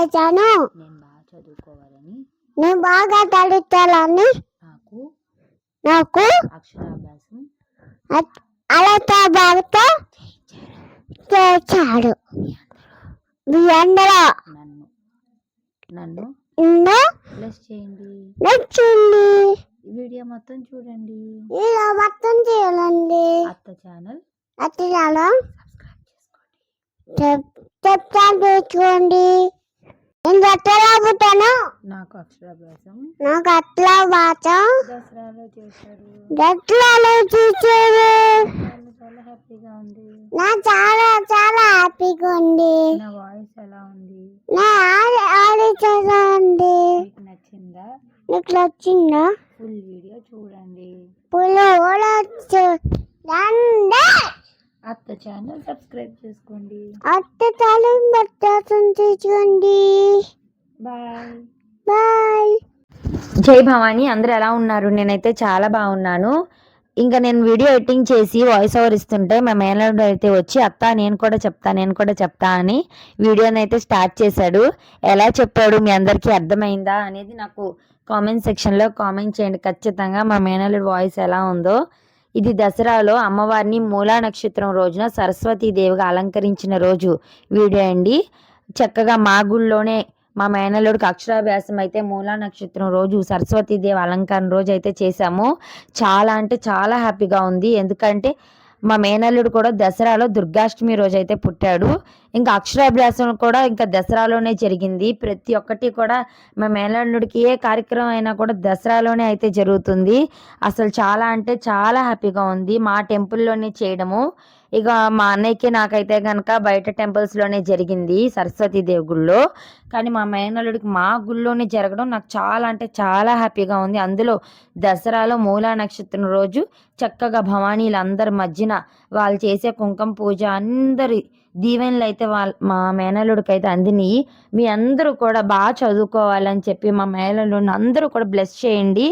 చేశాను. నేను బాగా చదువుతానని నాకు అక్షరాభ్యాసం అలతో బాగా చేశాడు. మీ అందరూ నన్ను ప్లస్ చేయండి. వీడియో మొత్తం చూడండి. అత్త ఛానల్ సబ్స్క్రైబ్ చేసుకోండి. నేను అక్షరాభ్యాసం నాకు అక్షరాభ్యాసం దసరాలో చేశారు. చాలా హ్యాపీగా ఉంది. చాలా హ్యాపీగా ఉంది. నా వాయిస్ ఎలా ఉంది? నా ఆలోచన ఎలా ఉంది? మీకు నచ్చిందా? నీకు నచ్చిందా? ఫుల్ వీడియో చూడండి. అత్త ఛానల్ సబ్స్క్రైబ్ చేసుకోండి. బాయ్. జై భవాని. అందరు ఎలా ఉన్నారు? నేనైతే చాలా బాగున్నాను. ఇంకా నేను వీడియో ఎడిటింగ్ చేసి వాయిస్ ఓవర్ ఇస్తుంటే మా మేనల్లుడు అయితే వచ్చి అత్త నేను కూడా చెప్తా అని వీడియోని అయితే స్టార్ట్ చేశాడు. ఎలా చెప్పాడు మీ అందరికీ అర్థమైందా అనేది నాకు కామెంట్ సెక్షన్లో కామెంట్ చేయండి ఖచ్చితంగా. మా మేనల్లుడు వాయిస్ ఎలా ఉందో. ఇది దసరాలో అమ్మవారిని మూలా నక్షత్రం రోజున సరస్వతీదేవిగా అలంకరించిన రోజు వీడియో అండి. చక్కగా మా గుళ్ళోనే మా మేనల్లుడికి అక్షరాభ్యాసం అయితే మూలా నక్షత్రం రోజు సరస్వతీదేవి అలంకారం రోజు అయితే చేశాము. చాలా అంటే చాలా హ్యాపీగా ఉంది. ఎందుకంటే మా మేనల్లుడు కూడా దసరాలో దుర్గాష్టమి రోజు అయితే పుట్టాడు. ఇంకా అక్షరాభ్యాసం కూడా ఇంకా దసరాలోనే జరిగింది. ప్రతి ఒక్కటి కూడా మా మేనల్లుడికి ఏ కార్యక్రమం అయినా కూడా దసరాలోనే అయితే జరుగుతుంది. అసలు చాలా అంటే చాలా హ్యాపీగా ఉంది. మా టెంపుల్లోనే చేయడము. ఇక మా అన్నయ్యకి నాకైతే కనుక బయట టెంపుల్స్లోనే జరిగింది సరస్వతీదేవి గుళ్ళో. కానీ మా మేనల్లుడికి మా గుళ్ళోనే జరగడం నాకు చాలా అంటే చాలా హ్యాపీగా ఉంది. అందులో దసరాలో మూలా నక్షత్రం రోజు చక్కగా భవానీలందరి మధ్యన వాళ్ళు చేసే కుంకుమ పూజ అందరి దీవెనలు అయితే మా మేనల్లుడికి అయితే అందినాయి. మీ అందరూ కూడా బాగా చదువుకోవాలని చెప్పి మా మేనల్లుడిని అందరూ కూడా బ్లెస్ చేయండి.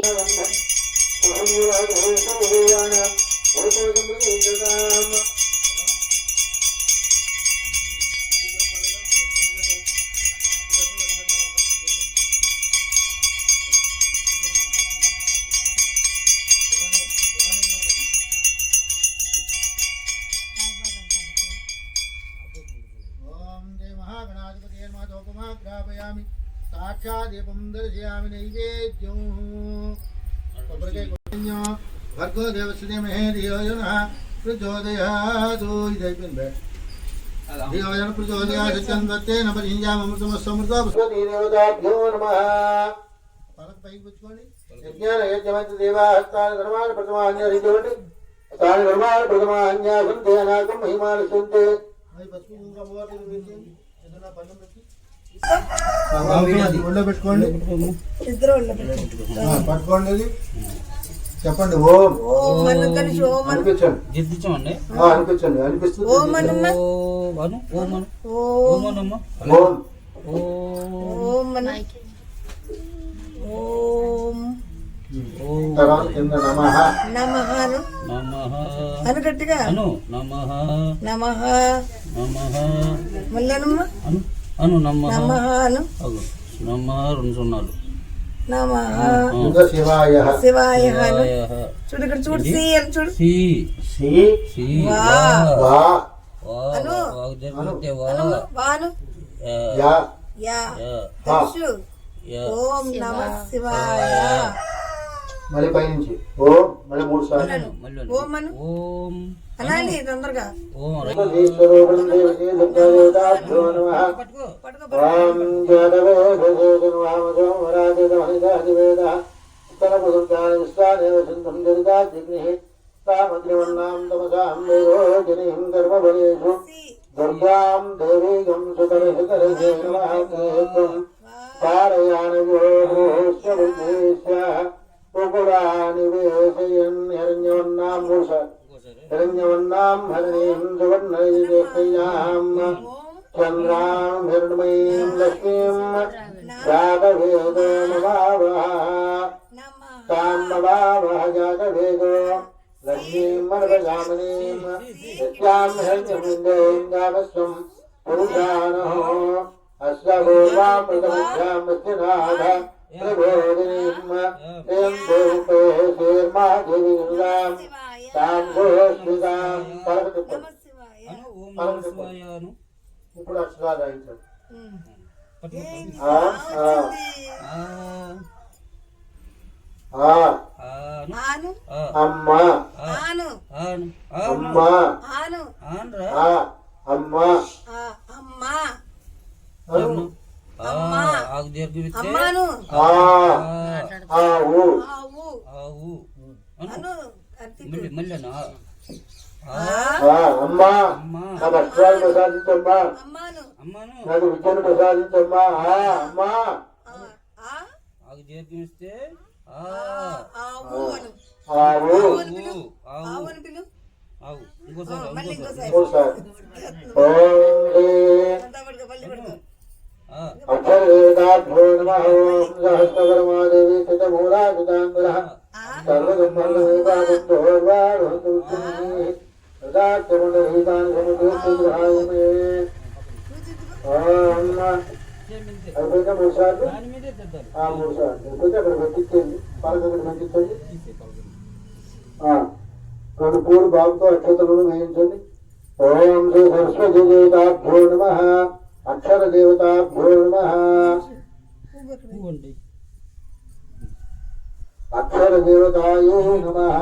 సాక్షాదీపం దర్శయామి నైవేద్యం భర్గో దేవస్యమహే ధియోజన ప్రచోదయాదు. ఇది అయిపోయింది. ధియోజన ప్రచోదయాదు చంద్రతేన పరిహింజామృతమస్సమృతో దేవతాభ్యో నమః. పలక పైకి పుచ్చుకోండి. యజ్ఞాన యజ్ఞమంత్రి దేవాస్తాని ధర్మాన ప్రథమాన్యరిటువంటి తాని ధర్మాన ప్రథమాన్యాసంతే అనాకం మహిమాని సంతే. అవి పసుపు కుంకుమ ఏదైనా పన్నం పెట్టి ఒళ్ళో పెట్టుకోండి. పట్టుకోండి. చెప్పండి. ఓం అనిపించండి. అనిపించండి. అనిపిస్తుంది. గట్టిగా అను నమ రెండు సున్నాలు శివాయ చూడు ఇక్కడ చూడు. చూడు ఓం నమ శివాయ. మళ్ళీ పైనుంచి ఓం మళ్ళీ 3 సార్లు ఓం అనాలి తొందరగా. హిరణ్యవర్ణాం హరిణీం సువర్ణైదేహ్యాం చంద్రాం హిరణ్మయీం లక్ష్మీం జాతవేదో నమావః తాం నమావః జాతవేదో లక్ష్మీం మనవజామనీం యస్యాం హిరణ్యమిందేం గామస్వం పురుషానః అశ్వభూర్వా ప్రథమధ్యామస్యనాథ ప్రబోధినిమ్మ త్రయంబోపే శీర్మాదేవింగాం సాంగోస్మితాం పరమతిప్పం. నమ శివాయ. అను ఓం నమః శివాయ అను. ఇప్పుడు అక్షరాలు రాయించారు. ఏంటి ఆ, ఆ. ఆ ఆ అను ఆను ఆ అమ్మ ఆను అను అమ్మ ఆను ఆన్రా ఆ అమ్మ ఆ అమ్మ అను ఆ అమ్మా. ఆగు దీర్ఘమిస్తే అమ్మాను ఆ ఆవు ఆవు ఆవు అను అను కార్తీక్ మళ్ళీ మళ్ళీ అను ఆ ఆ అమ్మ అమ్మ నాకు అక్షరాలు ప్రసాదించమ్మా, అమ్మాను అమ్మను నాకు విద్యను ప్రసాదించమ్మా. ఆ అమ్మ ఆ ఆ ఆగు దీర్ఘమిస్తే ఆ ఆవు అను ఆవు ఆవు ఆవు ఆవు అని పిలు ఆవు ఇంకోసారి మళ్ళీ ఇంకోసారి ఇంకోసారి ఇంకోసారి ఓం హ్రీం అంతా పడుకో మళ్ళీ పడుకో ఆ అక్షరేదాభ్యో నమః. ఓం సహస్రకర్మాదేవి శతమూలాజితాంగురః సర్వగంధర్వేదాగంధోర్వారుహంతుచ్ఛిన్నీ యదాత్యముండరీతాని సముద్రస్యగ్రహాయమే. ఓం చేమింతే అయిపోయినా 3 సార్లు. దాని మీదే తెద్దాలి 3 సార్లు అయిపోతే అక్కడ పెట్టించండి, పలక అక్కడ పెట్టించండి. తీసే పలకలు 2 పూలు బాబుతో అక్షతలను వేయించండి. ఓం శ్రీ సరస్వతి దేవతాభ్యో నమః. అక్షర దేవతాభ్యో నమః. పువ్వు అండి అక్షర దేవతాయే నమః.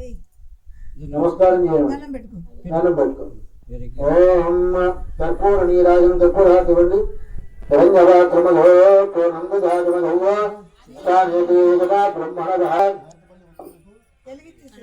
ఏయ్ నమస్కారం చేయండి, దండం పెట్టుకో ధ్యానం పెట్టుకోండి. వెరీ ఓం కర్పూర నీరాజనం కర్పూరాతి ఇవ్వండి. హిరణ్యపాత్రమధో పూర్ణంబుధాతమధౌవ స్థానేదేవతా బ్రహ్మణః. వెలిగించేసి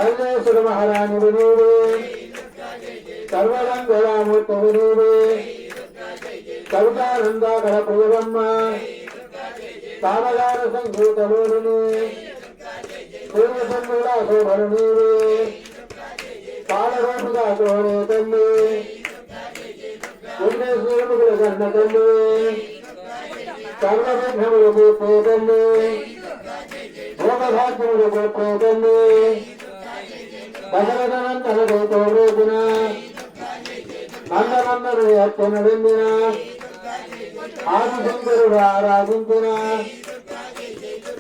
గణేశుడు ఆరతి మహారాణి వినూరు సర్వరంగరామూర్తి వినూరు కవితానందాకర ప్రియవమ్మ తామగాన సంగీతలోని పూర్వసన్నుడా శోభరణీరు పాలరాముగా కోరే తల్లి పుణ్యశ్రీముల కన్నతల్లి సర్వవిఘ్నములు పోతల్లి భోగభాగ్యములు పోతల్లి దశరథనందనతో రోజున నందనందను అర్చన వెందిన ఆదిశంకరుడు ఆరాధించిన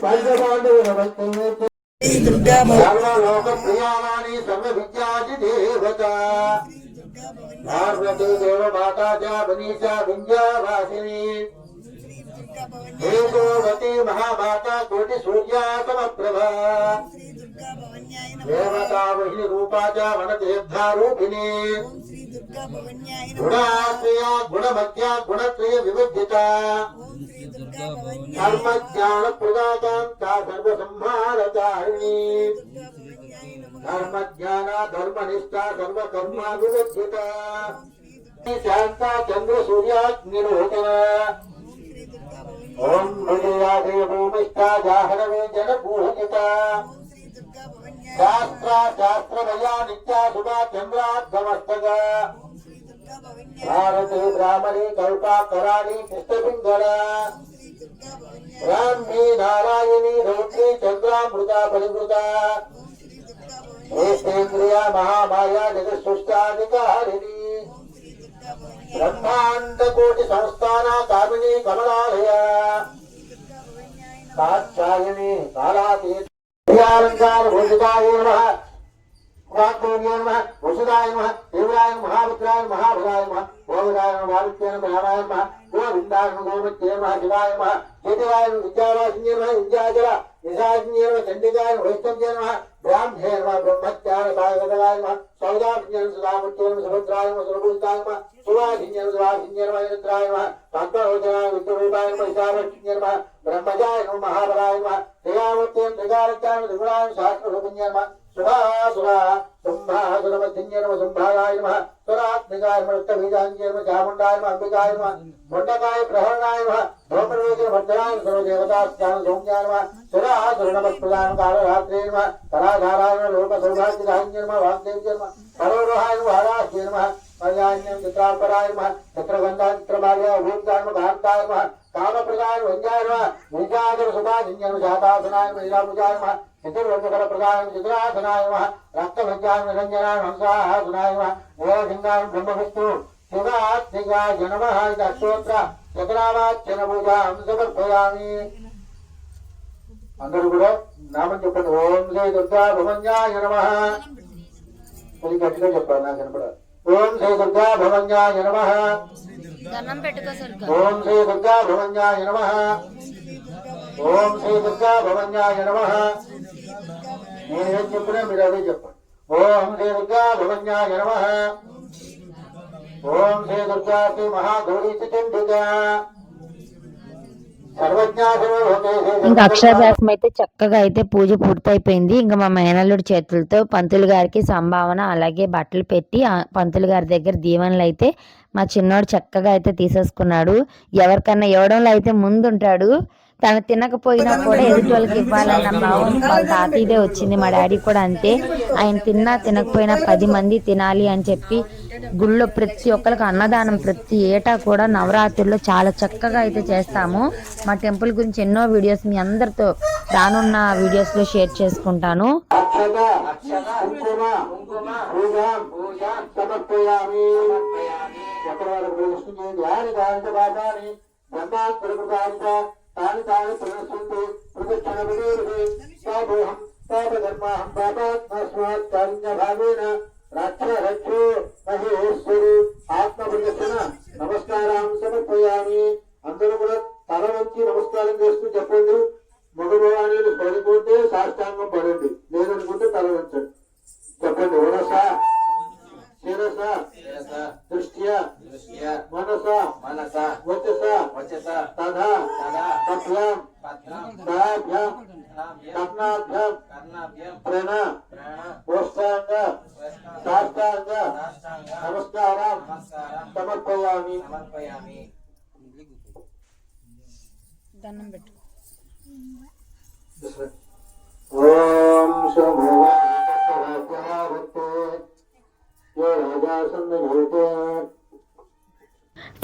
పంచపాండవుల భక్తులు సర్వలోక ప్రియాణి సర్వ విద్యాది దేవత పార్వతీ దేవమాతా చ మనీషా వింధ్యవాసిని హేతోవతి మహామాతా కోటి సూర్యా సమప్రభా దేవతా మహిళ రూపా చ వనదేవతారూపిణి గుణాశ్రయ గుణమధ్య గుణత్రయ వివిధిత ధర్మజ్ఞాన ప్రదాతాంత సర్వసంహారకారిణి ధర్మజ్ఞాన ధర్మనిష్ట సర్వకర్మ వివిధిత శాంత చంద్ర సూర్యాగ్నిరోధన ఓం హృదయాదే భూమిష్ట జాహ్నవే జన పూజిత శాస్త్ర శాస్త్రమయా నిత్య శుభా చంద్రార్ధమస్తక భారతే బ్రాహ్మణి కల్పా కరాళి కృష్ణపింగళ బ్రాహ్మీ నారాయణి రౌద్రీ చంద్రామృత పరిమృత ఏషేంద్రియ మహామాయా జగత్సృష్టాధికారిణి బ్రహ్మాండ కోటి సంస్థాన కామిని కమలాలయ కాక్షాయని కాళాతీత లంకార భూషితాయ నమః వాగ్దేవ్యాయ నమః వసుదాయ నమః దేవాయ మహాపుత్రాయ మహాభరాయ నమః గోవిందాయ నమః మారుత్యాయ నమః రామాయ నమః గోవిందాయ నమః గోమత్యాయ నమః శివాయ నమః కేతవాయ నమః విద్యావాసిన్యాయ నమః విద్యాజల నిశాసిన్యాయ నమః చండికాయ నమః వైష్ణవ్యాయ నమః బ్రాహ్మణే నమః బ్రహ్మత్యాయ సాగతవాయ నమః సౌదామిన్యాయ నమః సుధామూర్త్యాయ నమః సుభద్రాయ నమః సురభూషితాయ నమః సువాసిన్యాయ నమః సువాసిన్యాయ నమః ఇంద్రాయ నమః పద్మలోచనాయ విద్యురూపాయ నమః విశాలక్ష్మ్యాయ నమః బ్రహ్మజాయ నమః మహాబలాయ నమః శ్రీరామూర్త్యాయ త్రికారత్యాయ నమః త్రిపురాయ సహస్రరూపిణ్యాయ నమః సుభాసురా సింహాసురమధ్యన్యాయ నమః సింహాయ నమః సురాత్మికాయ నమః రక్తబీజాంజయ నమః చాముండాయ నమః అంబికాయ నమః మొండకాయ ప్రహరణాయ నమః భోపరవేశ భద్రాయ సర్వదేవతాస్థాన సౌమ్యాయ నమః సురాసురనమస్ప్రదాయ కాళరాత్రే నమః పరాధారాయ నమః లోక సౌభాగ్యదాయిన్య నమః వాగ్దేవ్య నమః పరోరహాయ నమః హరాస్య నమః పర్యాణ్యం చిత్రాపరాయ నమః చిత్రగంధా చిత్రమాల్య భూతాయ నమః కాంతాయ నమః కామప్రదాయ వంజాయ నమః విద్యాధర సుభాజిన్య నమః శాతాసనాయ నమః లీలాభుజాయ నమః చతుర్వర్గఫల ప్రదాయ చిత్రాసనాయ నమః రక్తభజ్యాయ నిరంజనాయ హంసాసనాయ నమః దేవసింగాయ బ్రహ్మవిష్ణు శివాత్మికాయ నమః ఇది అష్టోత్తర చతురావాచ్యన పూజాం సమర్పయామి. అందరూ కూడా నామం చెప్పండి. ఓం శ్రీ దుర్గా భవన్యాయ నమః. కొద్ది గట్టిగా చెప్పాలి, నాకు కనపడాలి. ఓం శ్రీ దుర్గా భవన్యాయ నమః. ఓం శ్రీ దుర్గా భవన్యాయ నమః. ఓం శ్రీ దుర్గా భవన్యాయ నమః. నేనేం చెప్పినా మీరు అదే చెప్పండి. ఓం శ్రీ దుర్గా భవన్యాయ నమః. ఓం శ్రీ దుర్గా శ్రీ మహాగౌరీ చండికా ఇంకా అక్షరాభ్యాసం అయితే చక్కగా అయితే పూజ పూర్తయిపోయింది. ఇంకా మా మేనల్లుడి చేతులతో పంతులు గారికి సంభావన అలాగే బట్టలు పెట్టి పంతులు గారి దగ్గర దీవెనలు అయితే మా చిన్నోడు చక్కగా అయితే తీసేసుకున్నాడు. ఎవరికన్నా ఇవ్వడంలో అయితే ముందుంటాడు. తను తినకపోయినా కూడా ఎదుటి వాళ్ళకి ఇవ్వాలన్న భావం మా తాతయ్యదే వచ్చింది. మా డాడీ కూడా అంతే. ఆయన తిన్నా తినకపోయినా 10 మంది తినాలి అని చెప్పి గుళ్ళో ప్రతి ఒక్కరికి అన్నదానం ప్రతి ఏటా కూడా నవరాత్రుల్లో చాలా చక్కగా అయితే చేస్తాము. మా టెంపుల్ గురించి ఎన్నో వీడియోస్ మీ అందరితో రానున్న వీడియోస్ లో షేర్ చేసుకుంటాను. తాని తాని ప్రదర్శించి ప్రదక్షిణ వినీరుహి పాపోహం పాపధర్మాహం పాపాత్మస్మాత్ కారుణ్య భావేన రక్ష రక్షో మహేశ్వరి ఆత్మ ప్రదక్షిణ నమస్కారం సమర్పయామి. అందరూ కూడా తల వంచి నమస్కారం చేస్తూ చెప్పండి. మగభవానీలు పడిపోతే సాష్టాంగం పడండి, లేదనుకుంటే తల వంచండి. చెప్పండి. వనస శిరస దృష్ట్య మనస వచస తథా పద్భ్యాం దాభ్యాం కర్ణాభ్యాం ప్రేణ ఓష్టాంగ సాష్టాంగ నమస్కారం సమర్పయామి. దండం పెట్టు. ఓం శంభో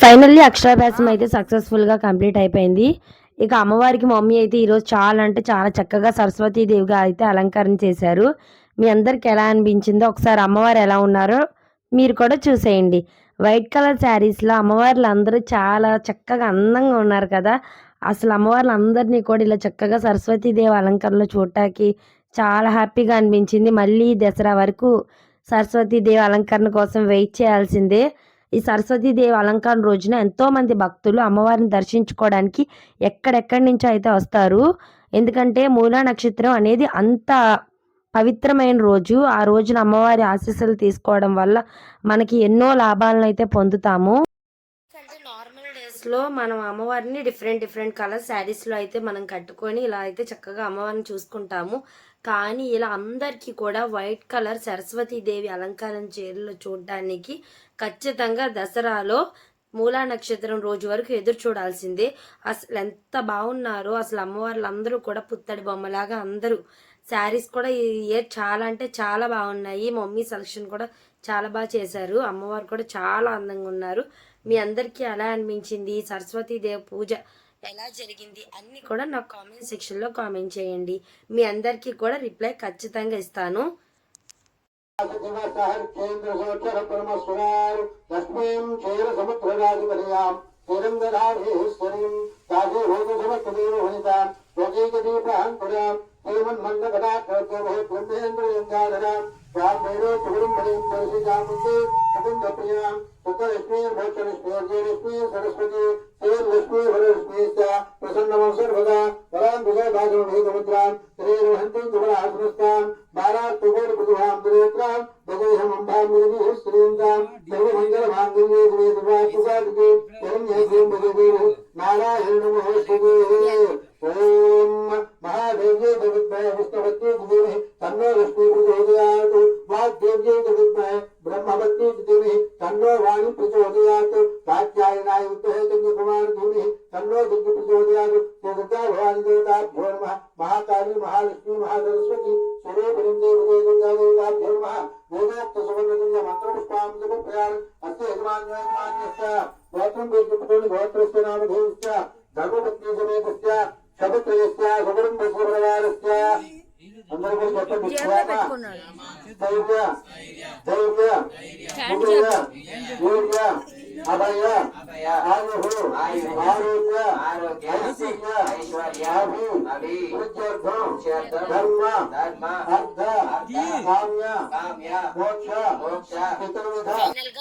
ఫైనల్లీ అక్షరాభ్యాసం అయితే సక్సెస్ఫుల్గా కంప్లీట్ అయిపోయింది. ఇక అమ్మవారికి మమ్మీ అయితే ఈరోజు చాలా అంటే చాలా చక్కగా సరస్వతీదేవిగా అయితే అలంకరణ చేశారు. మీ అందరికి ఎలా అనిపించిందో ఒకసారి అమ్మవారు ఎలా ఉన్నారో మీరు కూడా చూసేయండి. వైట్ కలర్ శారీస్లో అమ్మవార్లు అందరూ చాలా చక్కగా అందంగా ఉన్నారు కదా. అసలు అమ్మవార్లు అందరినీ కూడా ఇలా చక్కగా సరస్వతీదేవి అలంకరణలో చూడటానికి చాలా హ్యాపీగా అనిపించింది. మళ్ళీ దసరా వరకు సరస్వతీదేవి అలంకరణ కోసం వెయిట్ చేయాల్సిందే. ఈ సరస్వతీదేవి అలంకరణ రోజున ఎంతోమంది భక్తులు అమ్మవారిని దర్శించుకోవడానికి ఎక్కడెక్కడి నుంచో అయితే వస్తారు. ఎందుకంటే మూలా నక్షత్రం అనేది అంత పవిత్రమైన రోజు. ఆ రోజున అమ్మవారి ఆశీస్సులు తీసుకోవడం వల్ల మనకి ఎన్నో లాభాలను అయితే పొందుతాము. అంటే నార్మల్ డేస్లో మనం అమ్మవారిని డిఫరెంట్ కలర్ శారీస్లో అయితే మనం కట్టుకొని ఇలా అయితే చక్కగా అమ్మవారిని చూసుకుంటాము. కానీ ఇలా అందరికీ కూడా వైట్ కలర్ సరస్వతీదేవి అలంకారం చీరలు చూడడానికి ఖచ్చితంగా దసరాలో మూలా నక్షత్రం రోజు వరకు ఎదురు చూడాల్సిందే. అసలు ఎంత బాగున్నారో అసలు అమ్మవార్లు అందరూ కూడా పుత్తడి బొమ్మలాగా అందరూ. శారీస్ కూడా ఈ ఇయర్ చాలా అంటే చాలా బాగున్నాయి. మమ్మీ సెలక్షన్ కూడా చాలా బాగా చేశారు. అమ్మవారు కూడా చాలా అందంగా ఉన్నారు. మీ అందరికీ ఎలా అనిపించింది, సరస్వతీదేవి పూజ ఎలా జరిగింది అన్నీ కూడా నాకు కామెంట్ సెక్షన్లో కామెంట్ చేయండి. మీ అందరికీ కూడా రిప్లై ఖచ్చితంగా ఇస్తాను.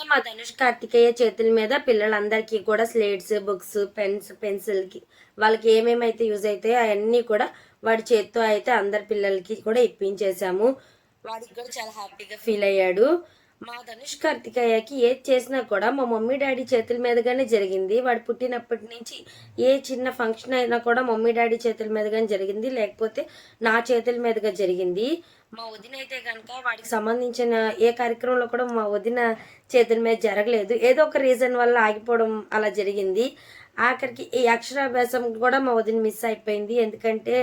మా ధనుష్ కార్తికేయ చేతుల మీద పిల్లలందరికీ కూడా స్లేట్స్, బుక్స్, పెన్స్, పెన్సిల్కి వాళ్ళకి ఏమేమైతే యూజ్ అవుతాయో అవన్నీ కూడా వాడి చేత్తో అయితే అందరి పిల్లలకి కూడా ఇప్పించేసాము. వాడికి కూడా చాలా హ్యాపీగా ఫీల్ అయ్యాడు. మా ధనుష్ కార్తికేయకి ఏది చేసినా కూడా మా మమ్మీ డాడీ చేతుల మీదుగానే జరిగింది. వాడు పుట్టినప్పటి నుంచి ఏ చిన్న ఫంక్షన్ అయినా కూడా మమ్మీ డాడీ చేతుల మీదుగానే జరిగింది, లేకపోతే నా చేతుల మీదుగా జరిగింది. మా వదిన అయితే కనుక వాడికి సంబంధించిన ఏ కార్యక్రమంలో కూడా మా వదిన చేతుల మీద జరగలేదు. ఏదో ఒక రీజన్ వల్ల ఆగిపోవడం అలా జరిగింది. ఆఖరికి ఈ అక్షరాభ్యాసం కూడా మా వదిన మిస్ అయిపోయింది. ఎందుకంటే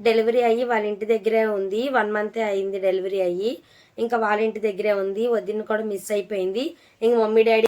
డెలివరీ అయ్యి వాళ్ళ ఇంటి దగ్గరే ఉంది. 1 month అయింది డెలివరీ అయ్యి. ఇంకా వాళ్ళ ఇంటి దగ్గరే ఉంది. వదిన కూడా మిస్ అయిపోయింది. ఇంక మమ్మీ డాడీ